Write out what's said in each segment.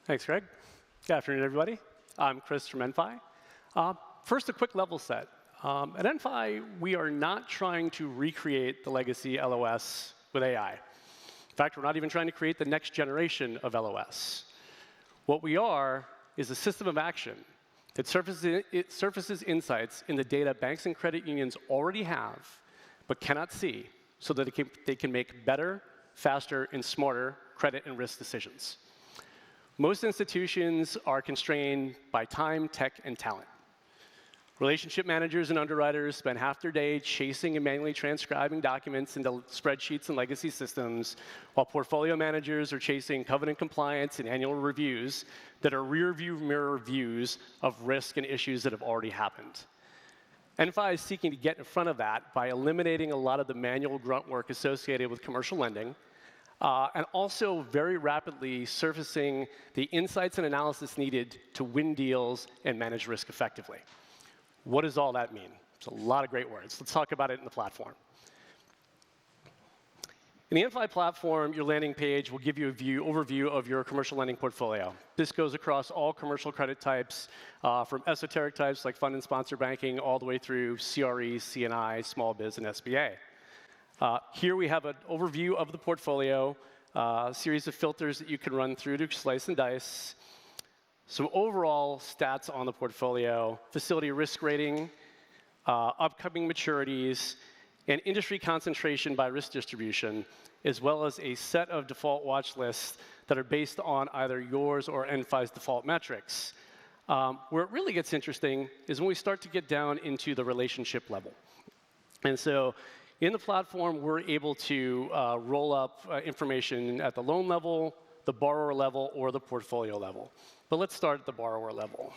Thanks, Greg. Good afternoon, everybody. I'm Chris from EnFi. First, a quick level set. At EnFi, we are not trying to recreate the legacy LOS with AI. In fact, we're not even trying to create the next generation of LOS. What we are is a system of action that surfaces insights in the data banks and credit unions already have, but cannot see, so that they can make better, faster, and smarter credit and risk decisions. Most institutions are constrained by time, tech, and talent. Relationship managers and underwriters spend half their day chasing and manually transcribing documents into spreadsheets and legacy systems, while portfolio managers are chasing covenant compliance and annual reviews that are rear-view mirror views of risk and issues that have already happened. EnFi is seeking to get in front of that by eliminating a lot of the manual grunt work associated with commercial lending, and also very rapidly surfacing the insights and analysis needed to win deals and manage risk effectively. What does all that mean? It's a lot of great words. Let's talk about it in the platform. In the EnFi platform, your landing page will give you an overview of your commercial lending portfolio. This goes across all commercial credit types, from esoteric types like fund and sponsor banking, all the way through CRE, C&I, small biz, and SBA. Here we have an overview of the portfolio, a series of filters that you can run through to slice and dice. Some overall stats on the portfolio: facility risk rating, upcoming maturities, and industry concentration by risk distribution, as well as a set of default watch lists that are based on either yours or EnFi's default metrics. Where it really gets interesting is when we start to get down into the relationship level. And so in the platform, we're able to roll up information at the loan level, the borrower level, or the portfolio level. But let's start at the borrower level.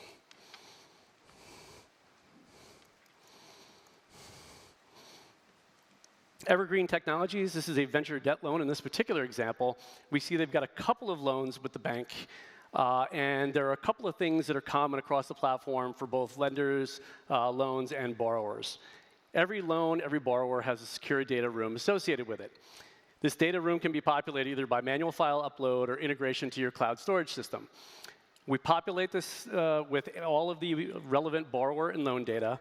Evergreen Technologies, this is a venture debt loan. In this particular example, we see they've got a couple of loans with the bank, and there are a couple of things that are common across the platform for both lenders, loans, and borrowers. Every loan, every borrower has a secure data room associated with it. This data room can be populated either by manual file upload or integration to your cloud storage system. We populate this with all of the relevant borrower and loan data.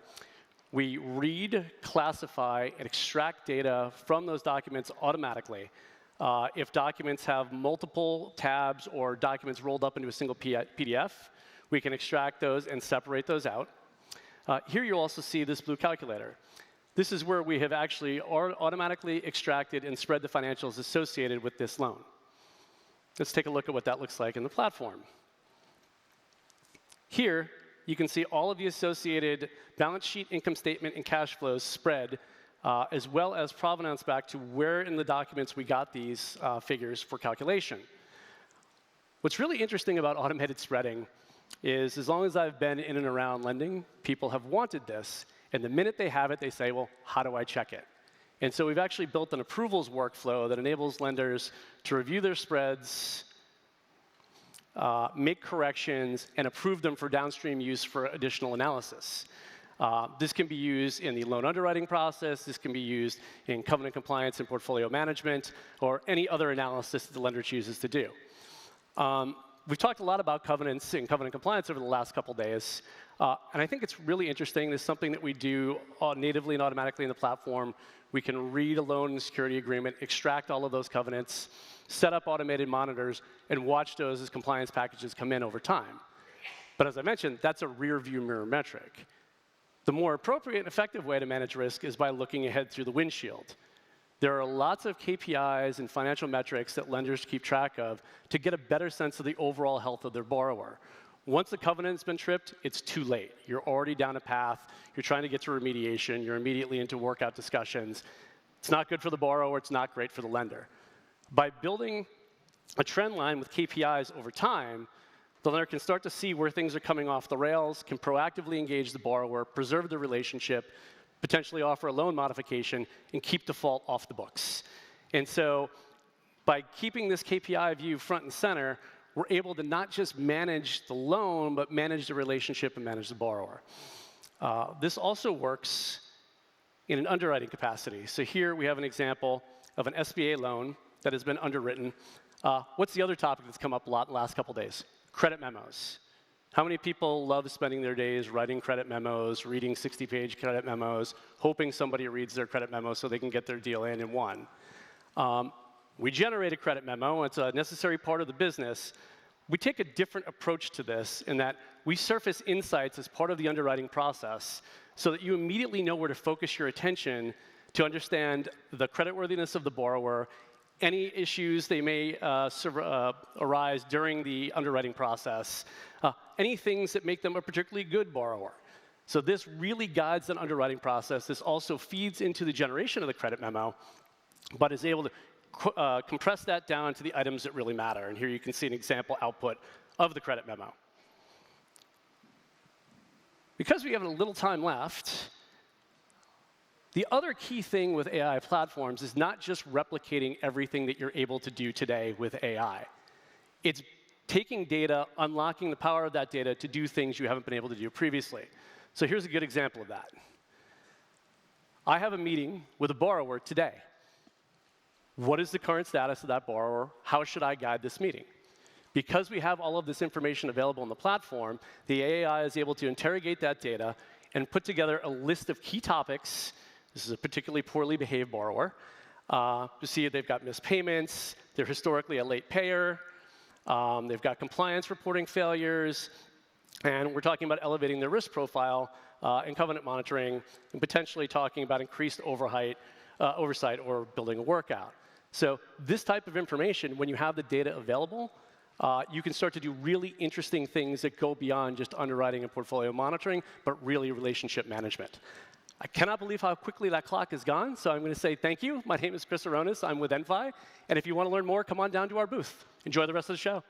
We read, classify, and extract data from those documents automatically. If documents have multiple tabs or documents rolled up into a single PDF, we can extract those and separate those out. Here you'll also see this blue calculator. This is where we have actually automatically extracted and spread the financials associated with this loan. Let's take a look at what that looks like in the platform. Here, you can see all of the associated balance sheet, income statement, and cash flows spread, as well as provenance back to where in the documents we got these figures for calculation. What's really interesting about automated spreading is, as long as I've been in and around lending, people have wanted this. And the minute they have it, they say, well, how do I check it? And so we've actually built an approvals workflow that enables lenders to review their spreads, make corrections, and approve them for downstream use for additional analysis. This can be used in the loan underwriting process. This can be used in covenant compliance and portfolio management, or any other analysis that the lender chooses to do. We've talked a lot about covenants and covenant compliance over the last couple days. And I think it's really interesting. There's something that we do natively and automatically in the platform. We can read a loan and security agreement, extract all of those covenants, set up automated monitors, and watch those as compliance packages come in over time. But as I mentioned, that's a rear-view mirror metric. The more appropriate and effective way to manage risk is by looking ahead through the windshield. There are lots of KPIs and financial metrics that lenders keep track of to get a better sense of the overall health of their borrower. Once the covenant's been tripped, it's too late. You're already down a path. You're trying to get to remediation. You're immediately into workout discussions. It's not good for the borrower. It's not great for the lender. By building a trend line with KPIs over time, the lender can start to see where things are coming off the rails, can proactively engage the borrower, preserve the relationship, potentially offer a loan modification, and keep default off the books. And so by keeping this KPI view front and center, we're able to not just manage the loan, but manage the relationship and manage the borrower. This also works in an underwriting capacity. So here we have an example of an SBA loan that has been underwritten. What's the other topic that's come up a lot in the last couple days? credit memos. How many people love spending their days writing credit memos, reading 60-page credit memos, hoping somebody reads their credit memo so they can get their deal in one? We generate a credit memo. It's a necessary part of the business. We take a different approach to this in that we surface insights as part of the underwriting process so that you immediately know where to focus your attention to understand the creditworthiness of the borrower, any issues they may arise during the underwriting process, any things that make them a particularly good borrower. So this really guides an underwriting process. This also feeds into the generation of the credit memo, but is able to compress that down to the items that really matter. And here you can see an example output of the credit memo. Because we have a little time left, the other key thing with AI platforms is not just replicating everything that you're able to do today with AI. It's taking data, unlocking the power of that data to do things you haven't been able to do previously. So here's a good example of that. I have a meeting with a borrower today. What is the current status of that borrower? How should I guide this meeting? Because we have all of this information available on the platform, the AI is able to interrogate that data and put together a list of key topics. This is a particularly poorly behaved borrower. To see if they've got missed payments, they're historically a late payer, they've got compliance reporting failures, and we're talking about elevating their risk profile and covenant monitoring, and potentially talking about increased oversight or building a workout. So this type of information, when you have the data available, you can start to do really interesting things that go beyond just underwriting and portfolio monitoring, but really relationship management. I cannot believe how quickly that clock is gone, so I'm going to say thank you. My name is Chris Aronis. I'm with EnFi, and if you want to learn more, come on down to our booth. Enjoy the rest of the show.